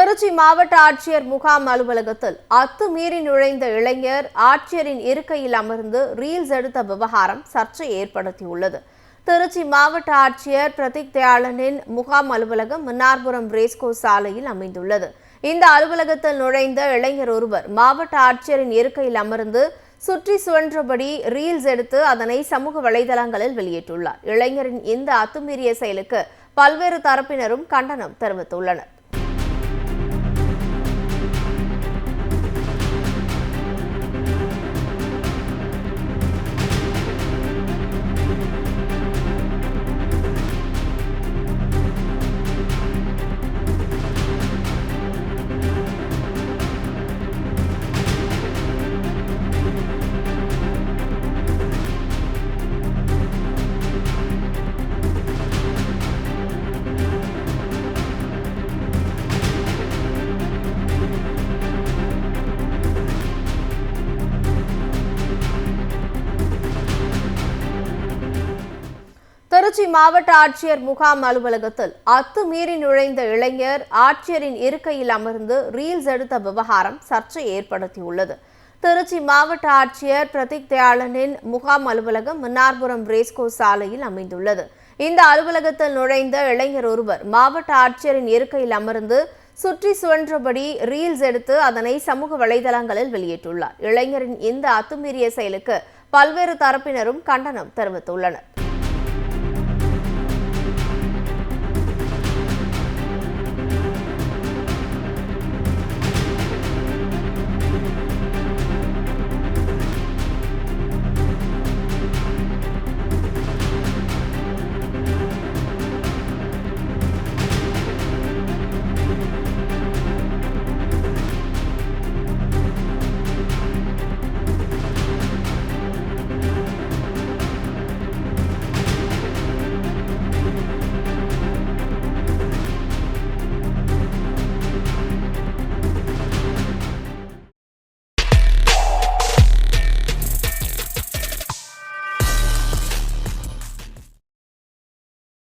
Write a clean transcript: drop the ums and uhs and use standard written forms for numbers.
திருச்சி மாவட்ட ஆட்சியர் முகாம் அலுவலகத்தில் அத்துமீறி நுழைந்த இளைஞர் ஆட்சியரின் இருக்கையில் அமர்ந்து ரீல்ஸ் எடுத்த விவகாரம் சர்ச்சை ஏற்படுத்தியுள்ளது. திருச்சி மாவட்ட ஆட்சியர் பிரதீக் தயாளனின் முகாம் அலுவலகம் மன்னார்புரம் ரேஸ்கோ சாலையில் அமைந்துள்ளது. இந்த அலுவலகத்தில் நுழைந்த இளைஞர் ஒருவர் மாவட்ட ஆட்சியரின் இருக்கையில் அமர்ந்து சுற்றி சுழன்றபடி ரீல்ஸ் எடுத்து அதனை சமூக வலைதளங்களில் வெளியிட்டுள்ளார். இளைஞரின் இந்த அத்துமீறிய செயலுக்கு பல்வேறு தரப்பினரும் கண்டனம் தெரிவித்துள்ளனர். திருச்சி மாவட்ட ஆட்சியர் முகாம் அலுவலகத்தில் அத்துமீறி நுழைந்த இளைஞர் ஆட்சியரின் இருக்கையில் அமர்ந்து ரீல்ஸ் எடுத்த விவகாரம் சர்ச்சை ஏற்படுத்தியுள்ளது. திருச்சி மாவட்ட ஆட்சியர் பிரதீக் தயாளனின் முகாம் அலுவலகம் மன்னார்புரம் ரேஸ்கோ சாலையில் அமைந்துள்ளது. இந்த அலுவலகத்தில் நுழைந்த இளைஞர் ஒருவர் மாவட்ட ஆட்சியரின் இருக்கையில் அமர்ந்து சுற்றி சுழன்றபடி ரீல்ஸ் எடுத்து அதனை சமூக வலைதளங்களில் வெளியிட்டுள்ளார். இளைஞரின் இந்த அத்துமீறிய செயலுக்கு பல்வேறு தரப்பினரும் கண்டனம் தெரிவித்துள்ளனர்.